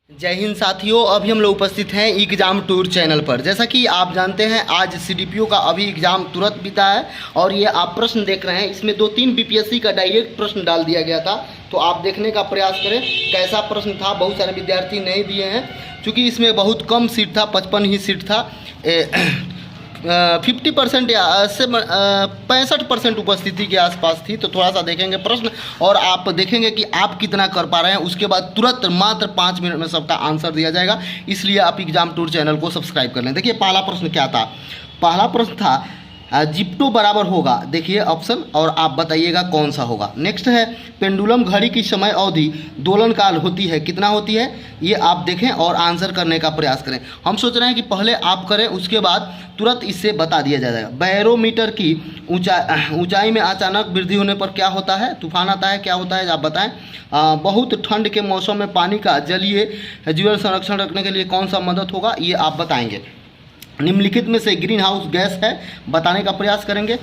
जय हिंद साथियों, अभी हम लोग उपस्थित हैं एग्जाम टूर चैनल पर। जैसा कि आप जानते हैं आज सीडीपीओ का अभी एग्जाम तुरंत बीता है और ये आप प्रश्न देख रहे हैं, इसमें 2-3 बीपीएससी का डायरेक्ट प्रश्न डाल दिया गया था, तो आप देखने का प्रयास करें कैसा प्रश्न था। बहुत सारे विद्यार्थी नहीं दिए हैं क्योंकि इसमें बहुत कम सीट था, 55 ही सीट था। 50% या 65% उपस्थिति के आसपास थी, तो थोड़ा सा देखेंगे प्रश्न और आप देखेंगे कि आप कितना कर पा रहे हैं। उसके बाद तुरंत मात्र 5 मिनट में सबका आंसर दिया जाएगा, इसलिए आप एग्जाम टूर चैनल को सब्सक्राइब कर लें। देखिए पहला प्रश्न क्या था। पहला प्रश्न था जिप्टो बराबर होगा, देखिए ऑप्शन, और आप बताइएगा कौन सा होगा। नेक्स्ट है पेंडुलम घड़ी की समय अवधि दोलन काल होती है, कितना होती है, ये आप देखें और आंसर करने का प्रयास करें। हम सोच रहे हैं कि पहले आप करें, उसके बाद तुरंत इससे बता दिया जाएगा। बैरोमीटर की ऊंचाई में अचानक वृद्धि होने पर क्या होता है, तूफान आता है, क्या होता है आप बताएं। बहुत ठंड के मौसम में पानी का जलीय जीवन संरक्षण रखने के लिए कौन सा मदद होगा, ये आप बताएंगे। निम्नलिखित में से ग्रीन हाउस गैस है, बताने का प्रयास करेंगे।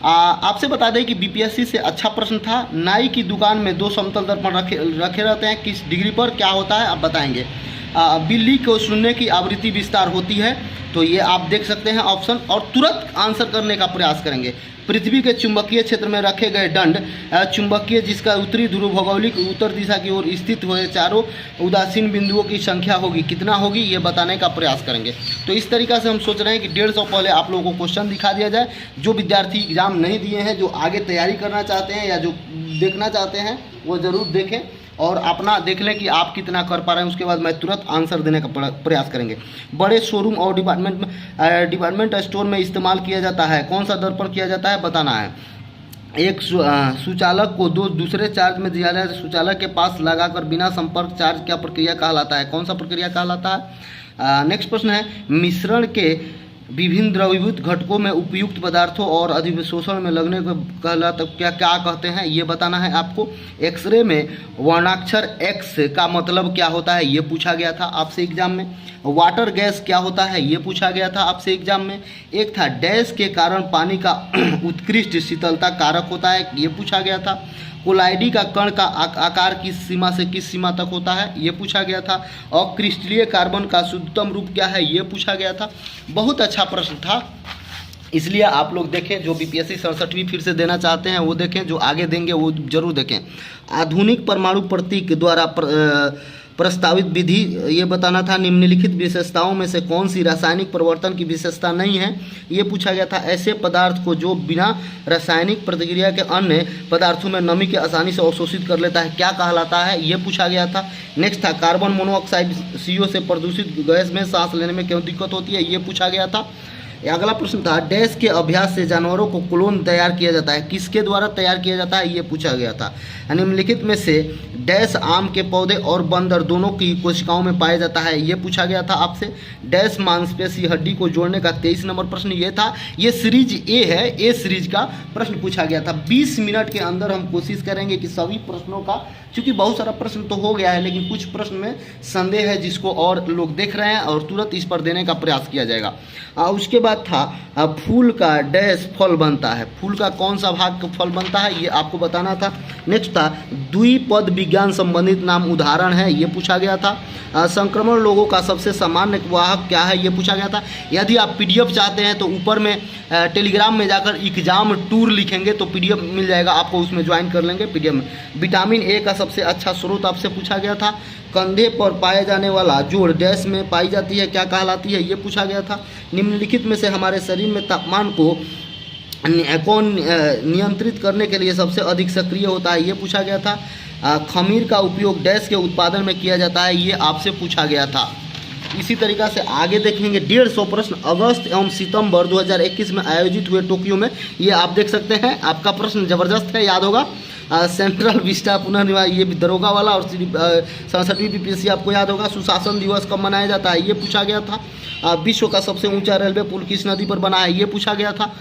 आपसे बता दें कि बीपीएससी से अच्छा प्रश्न था। नाई की दुकान में 2 समतल दर्पण रखे रहते हैं, किस डिग्री पर, क्या होता है आप बताएंगे। बिल्ली को सुनने की आवृत्ति विस्तार होती है, तो ये आप देख सकते हैं ऑप्शन, और तुरंत आंसर करने का प्रयास करेंगे। पृथ्वी के चुंबकीय क्षेत्र में रखे गए दंड चुंबकीय जिसका उत्तरी ध्रुव भौगोलिक उत्तर दिशा की ओर स्थित हुए चारों उदासीन बिंदुओं की संख्या होगी, कितना होगी, ये बताने का प्रयास करेंगे। तो इस तरीक़ा से हम सोच रहे हैं कि 150 पहले आप लोगों को क्वेश्चन दिखा दिया जाए। जो विद्यार्थी एग्जाम नहीं दिए हैं, जो आगे तैयारी करना चाहते हैं या जो देखना चाहते हैं, वो ज़रूर देखें और अपना देख लें कि आप कितना कर पा रहे हैं। उसके बाद मैं तुरंत आंसर देने का प्रयास करेंगे। बड़े शोरूम और डिपार्टमेंट स्टोर में इस्तेमाल किया जाता है, कौन सा दर्पण किया जाता है बताना है। एक सुचालक को दूसरे चार्ज में दिया जाए, सुचालक के पास लगाकर बिना संपर्क चार्ज क्या प्रक्रिया कहलाता है, कौन सा प्रक्रिया कहलाता है। नेक्स्ट प्रश्न है मिश्रण के विभिन्न द्रवीभूत घटकों में उपयुक्त पदार्थों और अधिशोषण में लगने को कहलाता क्या कहते हैं, ये बताना है आपको। एक्सरे में वर्णाक्षर एक्स का मतलब क्या होता है, ये पूछा गया था आपसे एग्जाम में। वाटर गैस क्या होता है, ये पूछा गया था आपसे एग्जाम में। एक था डैश के कारण पानी का उत्कृष्ट शीतलता कारक होता है, ये पूछा गया था। कोलाइडी का कण का आकार किस सीमा से किस सीमा तक होता है, ये पूछा गया था। और क्रिस्टलीय कार्बन का शुद्धतम रूप क्या है, ये पूछा गया था। बहुत अच्छा प्रश्न था, इसलिए आप लोग देखें। जो बीपीएससी 67वीं फिर से देना चाहते हैं वो देखें, जो आगे देंगे वो जरूर देखें। आधुनिक परमाणु प्रतीक द्वारा प्रस्तावित विधि, ये बताना था। निम्नलिखित विशेषताओं में से कौन सी रासायनिक परिवर्तन की विशेषता नहीं है, ये पूछा गया था। ऐसे पदार्थ को जो बिना रासायनिक प्रतिक्रिया के अन्य पदार्थों में नमी के आसानी से अवशोषित कर लेता है, क्या कहलाता है, ये पूछा गया था। नेक्स्ट था कार्बन मोनोऑक्साइड CO से प्रदूषित गैस में सांस लेने में क्यों दिक्कत होती है, ये पूछा गया था। अगला प्रश्न था डैश के अभ्यास से जानवरों को क्लोन तैयार किया जाता है, किसके द्वारा तैयार किया जाता है, ये पूछा गया था। निम्नलिखित में से डैश आम के पौधे और बंदर दोनों की कोशिकाओं में पाया जाता है, ये पूछा गया था आपसे। डैश मांसपेशी हड्डी को जोड़ने का 23 नंबर प्रश्न ये था। ये सीरीज ए है, ए सीरीज का प्रश्न पूछा गया था। 20 मिनट के अंदर हम कोशिश करेंगे कि सभी प्रश्नों का, क्योंकि बहुत सारा प्रश्न तो हो गया है लेकिन कुछ प्रश्न में संदेह है जिसको और लोग देख रहे हैं, और तुरंत इस पर देने का प्रयास किया जाएगा। उसके बाद था फूल का डैश फल बनता है, फूल का कौन सा भाग का फल बनता है, ये आपको बताना था। नेक्स्ट था द्विपद विज्ञान संबंधित नाम उदाहरण है, ये पूछा गया था। संक्रमण लोगों का सबसे सामान्य वाहक क्या है, ये पूछा गया था। यदि आप PDF चाहते हैं तो ऊपर में टेलीग्राम में जाकर एग्जाम टूर लिखेंगे तो PDF मिल जाएगा आपको, उसमें ज्वाइन कर लेंगे PDF में। विटामिन ए का सबसे अच्छा स्रोत आपसे पूछा गया था। कंधे पर पाए जाने वाला जोड़ डैश में पाई जाती है, क्या कहलाती है, ये पूछा गया था। निम्नलिखित में से हमारे शरीर में तापमान को कौन नियंत्रित करने के लिए सबसे अधिक सक्रिय होता है, ये पूछा गया था। खमीर का उपयोग डैश के उत्पादन में किया जाता है, ये आपसे पूछा गया था। इसी तरीक़ा से आगे देखेंगे 150 प्रश्न अगस्त एवं सितंबर 2021 में आयोजित हुए टोक्यो में, ये आप देख सकते हैं। आपका प्रश्न ज़बरदस्त है, याद होगा। सेंट्रल विस्टा पुनर्निर्माण, ये भी दरोगा वाला, और 67वीं बीपीएससी आपको याद होगा। सुशासन दिवस कब मनाया जाता है, ये पूछा गया था। विश्व का सबसे ऊंचा रेलवे पुल किस नदी पर बना है, ये पूछा गया था।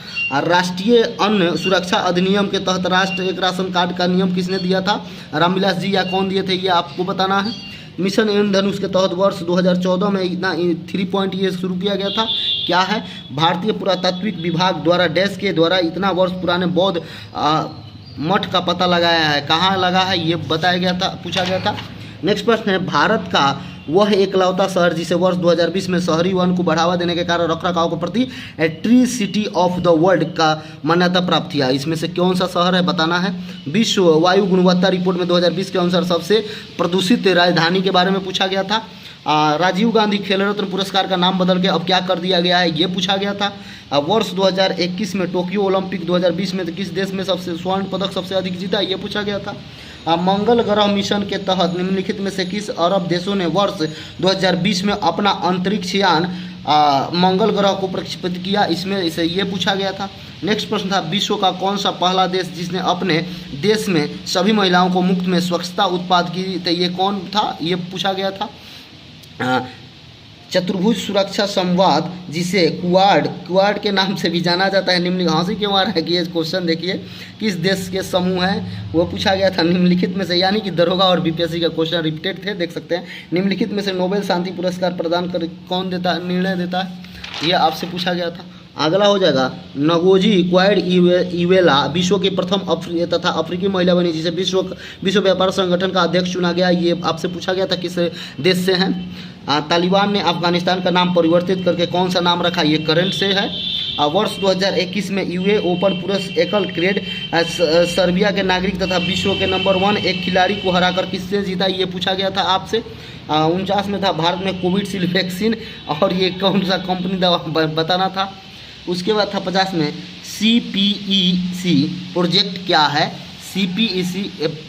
राष्ट्रीय अन्न सुरक्षा अधिनियम के तहत राष्ट्र एक राशन कार्ड का नियम किसने दिया था, रामविलास जी या कौन दिए थे, ये आपको बताना है। मिशन इंद्रधनुष के तहत वर्ष 2014 में इतना 3 पॉइंट ये शुरू किया गया था, क्या है। भारतीय पुरातात्विक विभाग द्वारा डैश के द्वारा इतना वर्ष पुराने बौद्ध मठ का पता लगाया है, कहाँ लगा है, ये बताया गया था, पूछा गया था। नेक्स्ट प्रश्न है भारत का वह एकलौता शहर जिसे वर्ष 2020 में शहरी वन को बढ़ावा देने के कारण रखरखाव के प्रति tree city of the world का मान्यता प्राप्त किया। इसमें से कौन सा शहर है बताना है। विश्व वायु गुणवत्ता रिपोर्ट में 2020 के अनुसार सबसे प्रदूषित राजधानी के बारे में पूछा गया था। राजीव गांधी खेल रत्न पुरस्कार का नाम बदल के अब क्या कर दिया गया है, ये पूछा गया था। वर्ष 2021 में टोक्यो ओलंपिक 2020 में किस देश में सबसे स्वर्ण पदक सबसे अधिक जीता, ये पूछा गया था। मंगल ग्रह मिशन के तहत निम्नलिखित में से किस अरब देशों ने वर्ष 2020 में अपना अंतरिक्ष यान मंगल ग्रह को प्रक्षेपित किया, इसमें इसे ये पूछा गया था। नेक्स्ट प्रश्न था विश्व का कौन सा पहला देश जिसने अपने देश में सभी महिलाओं को मुफ्त में स्वच्छता उत्पाद की, तो ये कौन था, ये पूछा गया था। चतुर्भुज सुरक्षा संवाद जिसे क्वाड के नाम से भी जाना जाता है, निम्नलिखित हंसी क्यों आ रहा है कि ये क्वेश्चन देखिए किस देश के समूह है, वो पूछा गया था निम्नलिखित में से, यानी कि दरोगा और बीपीएससी का क्वेश्चन रिपीटेड थे, देख सकते हैं। निम्नलिखित में से नोबेल शांति पुरस्कार प्रदान कर कौन देता निर्णय देता है, ये आपसे पूछा गया था। अगला हो जाएगा नगोजी क्वाड-इवेला विश्व की प्रथम तथा अफ्रीकी महिला बनी जिसे विश्व व्यापार संगठन का अध्यक्ष चुना गया, ये आपसे पूछा गया था किस देश से हैं। तालिबान ने अफगानिस्तान का नाम परिवर्तित करके कौन सा नाम रखा, ये करंट से है। वर्ष 2021 में यूए ओपन पुरुष एकल क्रेड सर्बिया के नागरिक तथा विश्व के नंबर 1 एक खिलाड़ी को हराकर किससे जीता, ये पूछा गया था आपसे। 49 में था भारत में कोविशील्ड वैक्सीन और ये कौन सा कंपनी दवा बताना था। उसके बाद था 50 में CPEC प्रोजेक्ट क्या है, CPEC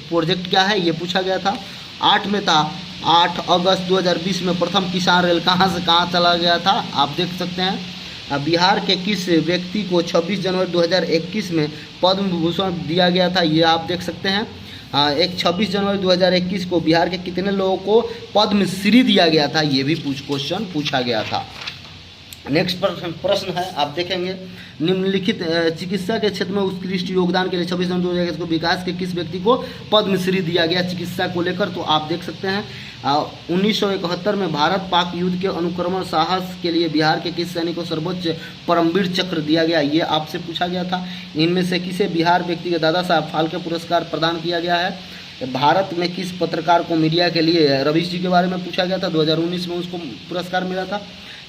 प्रोजेक्ट क्या है, ये पूछा गया था। 8 में था 8 अगस्त 2020 में प्रथम किसान रेल कहाँ से कहाँ चला गया था, आप देख सकते हैं। बिहार के किस व्यक्ति को 26 जनवरी 2021 में पद्म विभूषण दिया गया था, ये आप देख सकते हैं। एक 26 जनवरी 2021 को बिहार के कितने लोगों को पद्मश्री दिया गया था, ये भी क्वेश्चन पूछा गया था। नेक्स्ट प्रश्न है, आप देखेंगे निम्नलिखित चिकित्सा के क्षेत्र में उत्कृष्ट योगदान के लिए 26 जनवरी 2021 को विकास के किस व्यक्ति को पद्मश्री दिया गया चिकित्सा को लेकर, तो आप देख सकते हैं। 1971 में भारत पाक युद्ध के अनुक्रमण साहस के लिए बिहार के किस सैनिक को सर्वोच्च परमवीर चक्र दिया गया, ये आपसे पूछा गया था। इनमें से किसे बिहार व्यक्ति के दादा साहब फाल्के पुरस्कार प्रदान किया गया है। भारत में किस पत्रकार को मीडिया के लिए रवीश जी के बारे में पूछा गया था, 2019 में उसको पुरस्कार मिला था।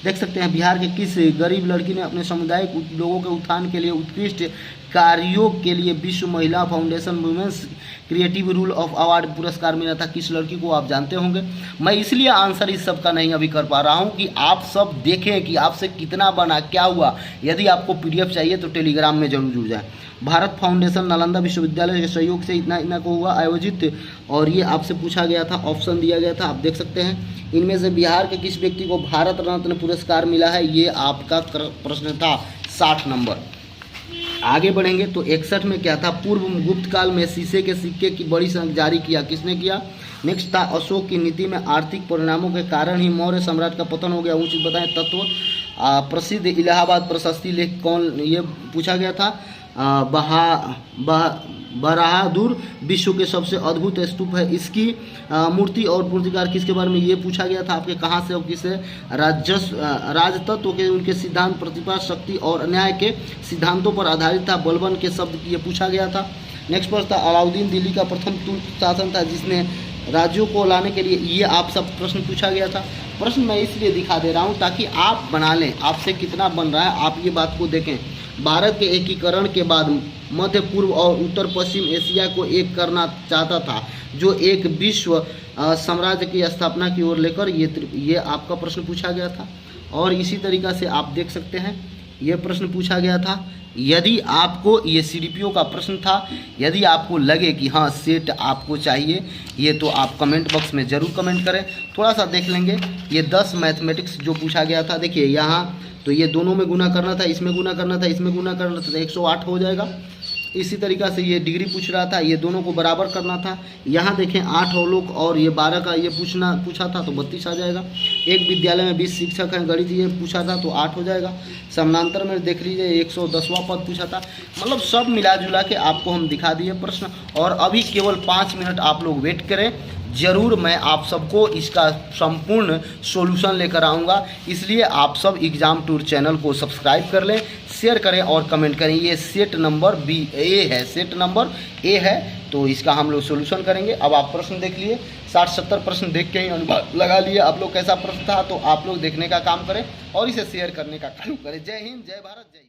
देख सकते हैं बिहार के किस गरीब लड़की ने अपने सामुदायिक लोगों के उत्थान के लिए उत्कृष्ट कार्यों के लिए विश्व महिला foundation women's creative rule of award पुरस्कार मिला था, किस लड़की को आप जानते होंगे। मैं इसलिए आंसर इस सब का नहीं अभी कर पा रहा हूं कि आप सब देखें कि आपसे कितना बना क्या हुआ। यदि आपको PDF चाहिए तो टेलीग्राम में जरूर जुड़ जाए। भारत फाउंडेशन नालंदा विश्वविद्यालय के सहयोग से इतना को हुआ आयोजित, और ये आपसे पूछा गया था, ऑप्शन दिया गया था, आप देख सकते हैं। इनमें से बिहार के किस व्यक्ति को भारत रत्न पुरस्कार मिला है, ये आपका प्रश्न था 60 नंबर। आगे बढ़ेंगे तो 61 में क्या था, पूर्व गुप्त काल में शीशे के सिक्के की बड़ी संख्या जारी किया, किसने किया। नेक्स्ट था अशोक की नीति में आर्थिक परिणामों के कारण ही मौर्य सम्राट का पतन हो गया, उचित बताएं तत्व। प्रसिद्ध इलाहाबाद प्रशस्ति लेख कौन, ये पूछा गया था। बहादुर विश्व के सबसे अद्भुत स्तूप है, इसकी मूर्ति और पूर्तिकार किसके बारे में, ये पूछा गया था। आपके कहाँ से और किसे, राजतत्व के उनके सिद्धांत प्रतिभा शक्ति और न्याय के सिद्धांतों पर आधारित था, बलबन के शब्द ये पूछा गया था। नेक्स्ट प्रश्न था अलाउद्दीन दिल्ली का प्रथम तुर्क शासन था जिसने राज्यों को लाने के लिए, ये आप सब प्रश्न पूछा गया था। प्रश्न मैं इसलिए दिखा दे रहा हूँ ताकि आप बना लें, आपसे कितना बन रहा है आप ये बात को देखें। भारत के एकीकरण के बाद मध्य पूर्व और उत्तर पश्चिम एशिया को एक करना चाहता था, जो एक विश्व साम्राज्य की स्थापना की ओर लेकर ये आपका प्रश्न पूछा गया था। और इसी तरीक़ा से आप देख सकते हैं ये प्रश्न पूछा गया था। यदि आपको ये CDPO का प्रश्न था, यदि आपको लगे कि हाँ सेट आपको चाहिए, ये तो आप कमेंट बॉक्स में ज़रूर कमेंट करें। थोड़ा सा देख लेंगे ये 10 मैथमेटिक्स जो पूछा गया था, देखिए यहाँ तो ये दोनों में गुना करना था, इसमें गुना करना था, इसमें गुना करना था, तो 108 हो जाएगा। इसी तरीक़ा से ये डिग्री पूछ रहा था, ये दोनों को बराबर करना था। यहाँ देखें 8 लोग और ये 12 का ये पूछा था तो 32 आ जाएगा। एक विद्यालय में 20 शिक्षक हैं, गणित ये पूछा था तो 8 हो जाएगा। समानांतर में देख लीजिए 110वां पद पूछा था। मतलब सब मिला जुला के आपको हम दिखा दिए प्रश्न, और अभी केवल 5 मिनट आप लोग वेट करें, ज़रूर मैं आप सबको इसका संपूर्ण सॉल्यूशन लेकर आऊँगा। इसलिए आप सब एग्ज़ाम टूर चैनल को सब्सक्राइब कर लें, शेयर करें और कमेंट करें। ये सेट नंबर ए है, सेट नंबर ए है, तो इसका हम लोग सॉल्यूशन करेंगे। अब आप प्रश्न देख लिए, 60-70 प्रश्न देख के ही अनुमान लगा लिए। आप लोग कैसा प्रश्न था तो आप लोग देखने का काम करें और इसे शेयर करने का काम करें। जय हिंद, जय भारत, जय